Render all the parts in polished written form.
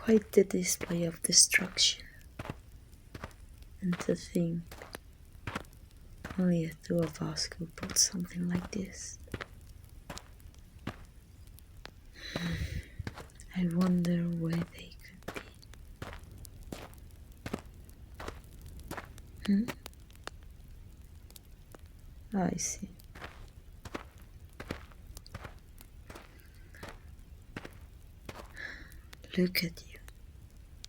Quite the display of destruction. And to think only the two of us could put something like this. I wonder where they could be. I see. Look at you.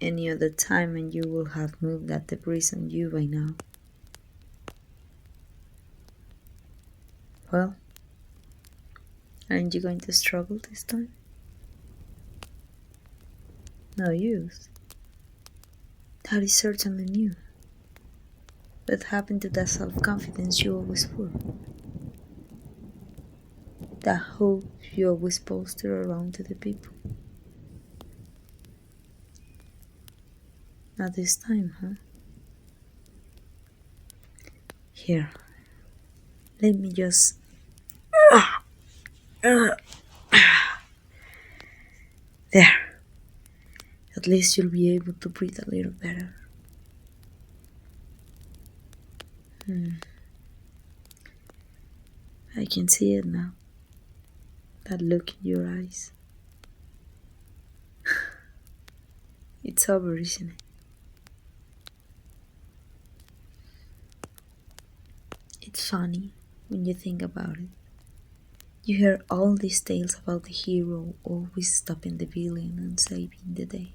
Any other time and you will have moved that debris on you by now. Well, aren't you going to struggle this time? No use. That is certainly new. What happened to that self-confidence you always wore? That hope you always posted around to the people? Not this time, huh? Here, let me just... There. At least you'll be able to breathe a little better. I can see it now. That look in your eyes. It's over, isn't it? It's funny when you think about it. You hear all these tales about the hero always stopping the villain and saving the day.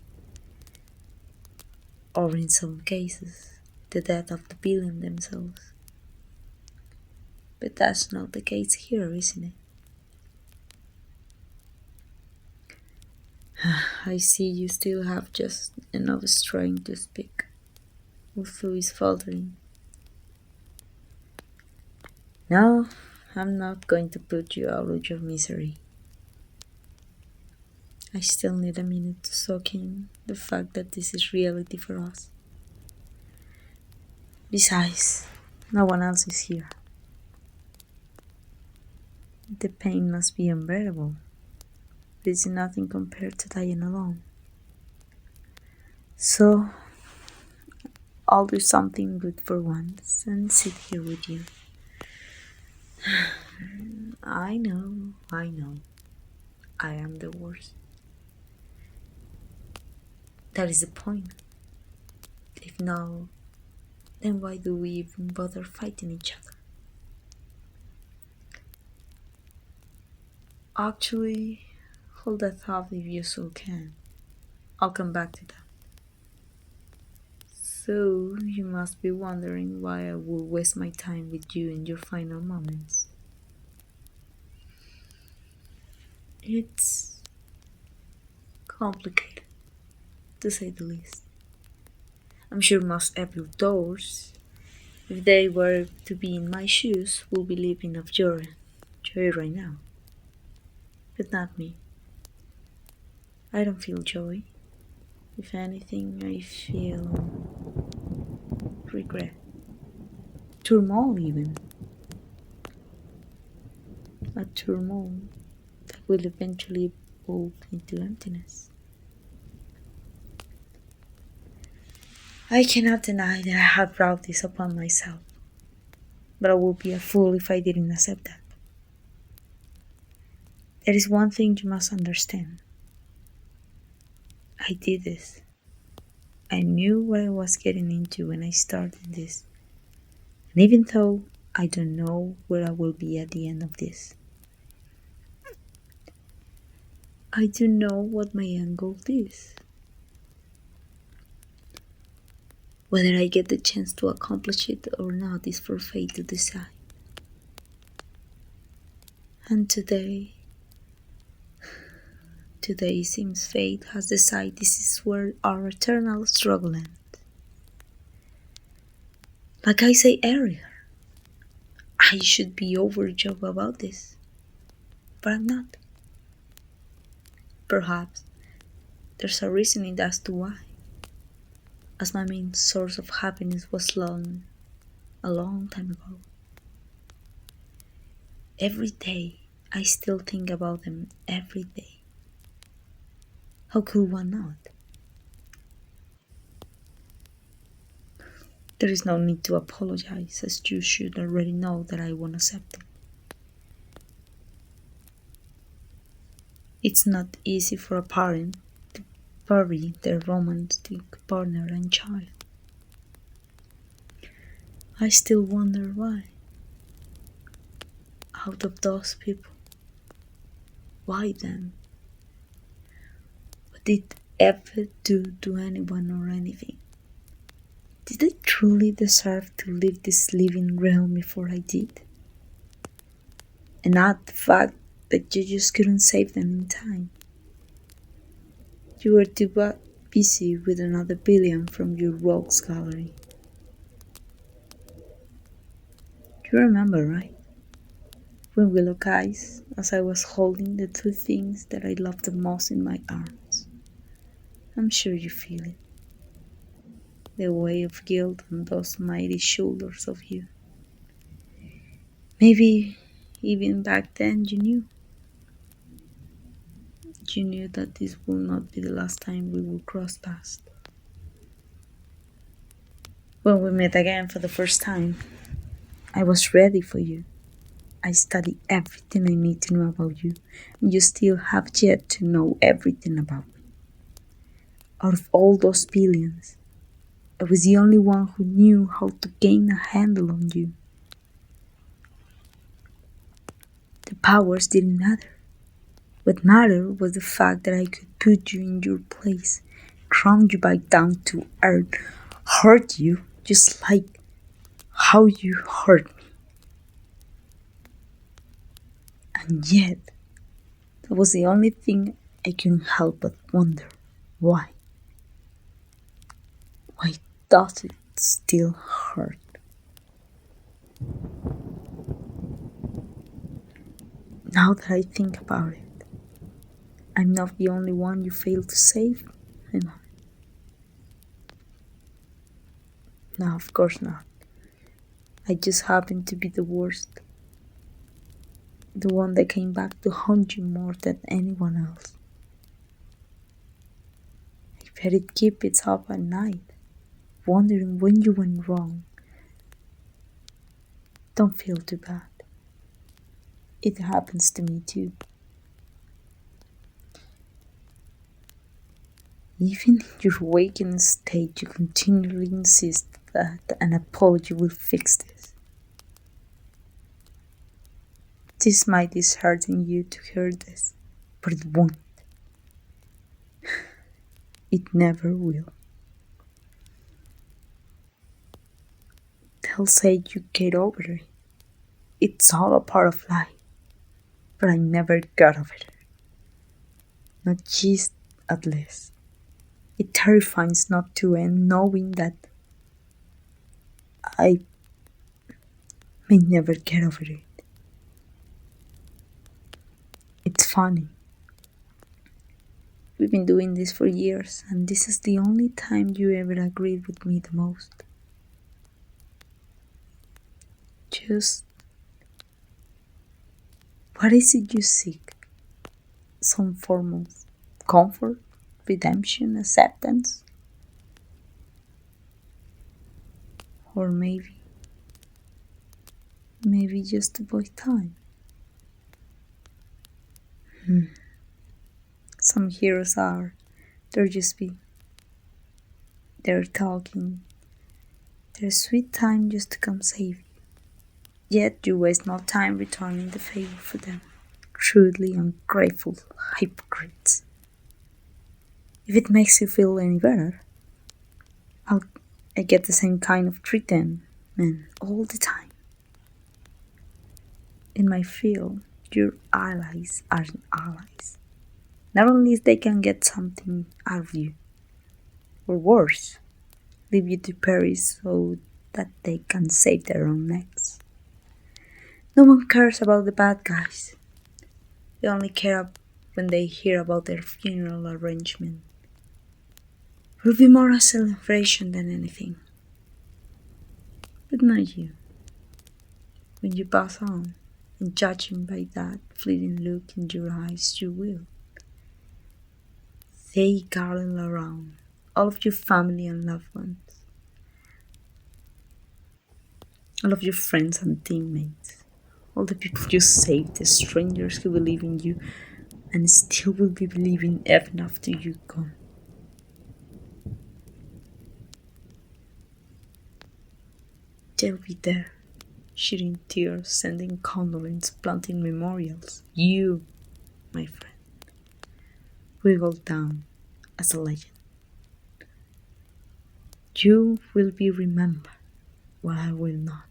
Or in some cases, the death of the villain themselves. But that's not the case here, isn't it? I see you still have just enough strength to speak. Ufu is faltering. No, I'm not going to put you out of your misery. I still need a minute to soak in the fact that this is reality for us. Besides, no one else is here. The pain must be unbearable, but it's nothing compared to dying alone. So, I'll do something good for once and sit here with you. I know. I am the worst. That is the point. If not, then why do we even bother fighting each other? Actually, hold that thought if you so can. I'll come back to that. So, you must be wondering why I will waste my time with you in your final moments. It's complicated, to say the least. I'm sure most adults, if they were to be in my shoes, will be living of joy right now. But not me. I don't feel joy. If anything, I feel regret. Turmoil even. A turmoil that will eventually evolve into emptiness. I cannot deny that I have brought this upon myself, but I would be a fool if I didn't accept that. There is one thing you must understand. I did this. I knew what I was getting into when I started this. And even though I don't know where I will be at the end of this, I do know what my end goal is. Whether I get the chance to accomplish it or not is for fate to decide. And today it seems fate has decided this is where our eternal struggle ends. Like I said earlier, I should be overjoyed about this, but I'm not. Perhaps there's a reasoning as to why, as my main source of happiness was a long time ago. Every day, I still think about them every day. How could one not? There is no need to apologize, as you should already know that I won't accept it. It's not easy for a parent to bury their romantic partner and child. I still wonder why. Out of those people, why them? What did ever do to anyone or anything? Did I truly deserve to leave this living realm before I did? And not the fact that you just couldn't save them in time. You were too busy with another billion from your rogues gallery. You remember, right? When we locked eyes, as I was holding the two things that I loved the most in my arms. I'm sure you feel it. The weight of guilt on those mighty shoulders of you. Maybe even back then you knew. You knew that this would not be the last time we would cross paths. When we met again for the first time, I was ready for you. I studied everything I need to know about you, and you still have yet to know everything about me. Out of all those billions, I was the only one who knew how to gain a handle on you. The powers didn't matter. What mattered was the fact that I could put you in your place, ground you back down to earth, hurt you just like how you hurt me. And yet, that was the only thing I couldn't help but wonder. Why? Why does it still hurt? Now that I think about it, I'm not the only one you failed to save, am I? No, of course not. I just happen to be the worst. The one that came back to haunt you more than anyone else. I bet it keeps it up at night, wondering when you went wrong. Don't feel too bad. It happens to me too. Even in your waking state, you continually insist that an apology will fix this. This might dishearten you to hear this, but it won't. It never will. They'll say you get over it. It's all a part of life. But I never got over it. Not just at least. It terrifies not to end knowing that I may never get over it. It's funny. We've been doing this for years, and this is the only time you ever agreed with me the most. Just, what is it you seek? Some form of comfort, redemption, acceptance? Or maybe just to waste time? Some heroes are. They're just be. They're talking. Their sweet time just to come save you. Yet you waste no time returning the favor for them. Truly ungrateful hypocrites. If it makes you feel any better, I get the same kind of treatment, man, all the time. In my field, your allies aren't allies. Not only they can get something out of you, or worse, leave you to perish so that they can save their own necks. No one cares about the bad guys. They only care when they hear about their funeral arrangement. It will be more a celebration than anything. But not you. When you pass on, and judging by that fleeting look in your eyes, you will. They gather around, all of your family and loved ones. All of your friends and teammates, all the people you saved, the strangers who believe in you and still will be believing even after you're gone. They'll be there, shedding tears, sending condolences, planting memorials. You, my friend, will go down as a legend. You will be remembered, while I will not.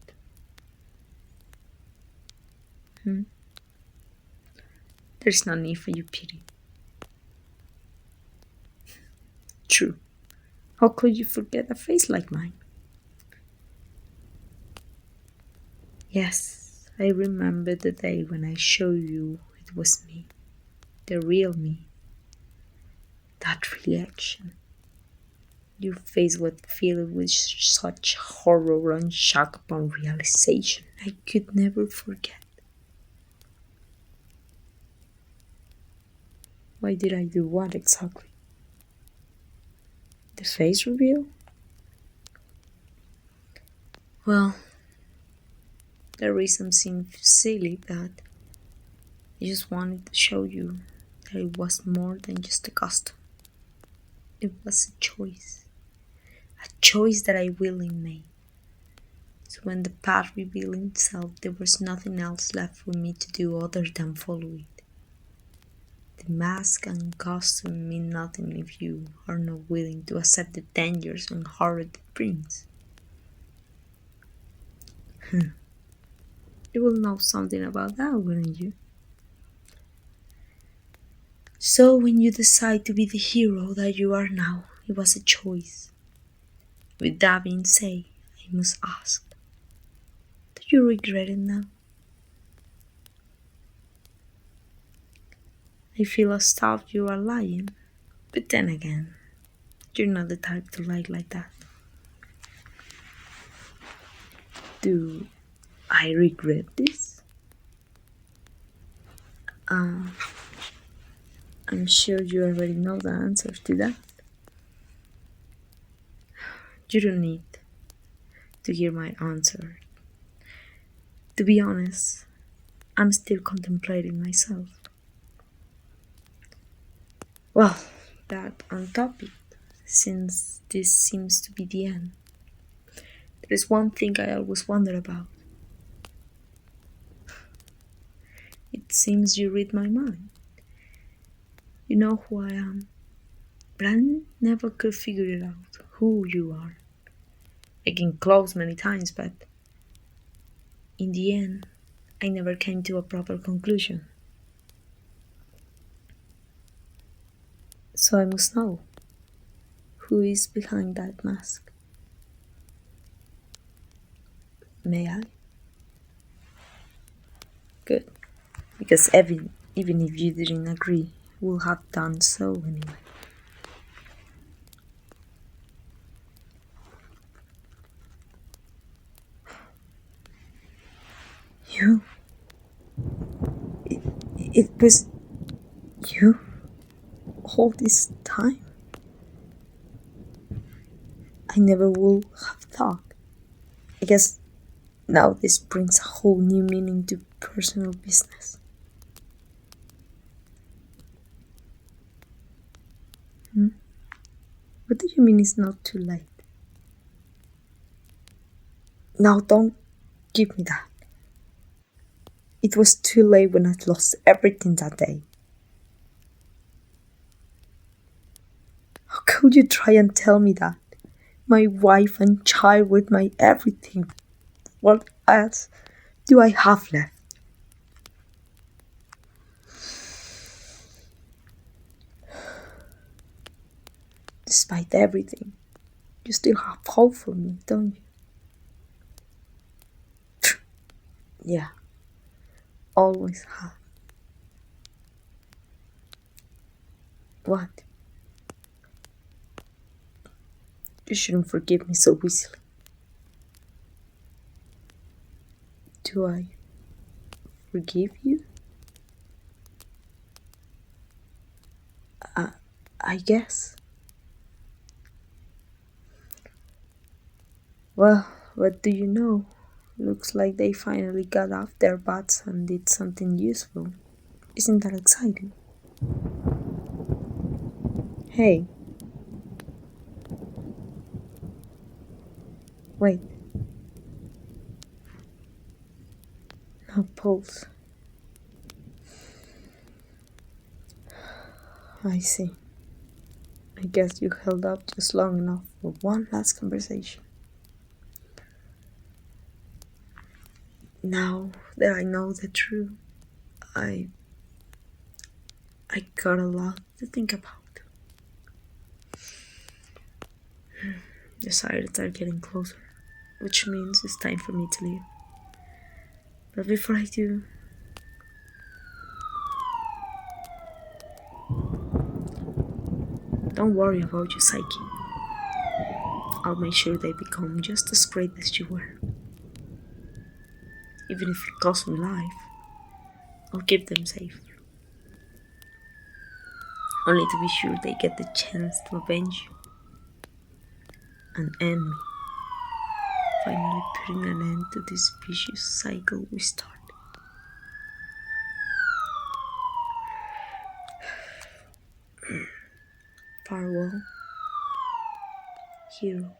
Hmm? There's no need for you pity. True. How could you forget a face like mine? Yes, I remember the day when I showed you it was me, the real me. That reaction. Your face was filled with such horror and shock upon realization. I could never forget. Why did I do what exactly? The face reveal? Well, the reason seemed silly, but I just wanted to show you that it was more than just a costume. It was a choice that I willingly made. So when the path revealed itself, there was nothing else left for me to do other than follow it. The mask and costume mean nothing if you are not willing to accept the dangers and horror it brings. You will know something about that, wouldn't you? So when you decide to be the hero that you are now, it was a choice. With that being said, I must ask, do you regret it now? I feel as though you are lying, but then again, you're not the type to lie like that. Do I regret this? Uh, I'm sure you already know the answer to that. You don't need to hear my answer. To be honest, I'm still contemplating myself. Well, back on topic, since this seems to be the end, there is one thing I always wonder about. It seems you read my mind. You know who I am, but I never could figure it out who you are. I came close many times, but in the end, I never came to a proper conclusion. So I must know who is behind that mask. May I? Good. Because even if you didn't agree, we'll have done so anyway. You? It was you all this time? I never would have thought. I guess now this brings a whole new meaning to personal business. Hmm? What do you mean it's not too late? Now don't give me that. It was too late when I lost everything that day. How could you try and tell me that? My wife and child with my everything. What else do I have left? Despite everything, you still have hope for me, don't you? Yeah, always have. What? You shouldn't forgive me so easily. Do I forgive you? I guess. Well, what do you know? Looks like they finally got off their butts and did something useful. Isn't that exciting? Hey, wait, no pulse. I see. I guess you held up just long enough for one last conversation. Now that I know the truth, I I got a lot to think about. The sirens are getting closer, which means it's time for me to leave. But before I do, don't worry about your psyche. I'll make sure they become just as great as you were. Even if it costs me life, I'll keep them safe. Only to be sure they get the chance to avenge you and end me, finally putting an end to this vicious cycle we started. Farewell, hero.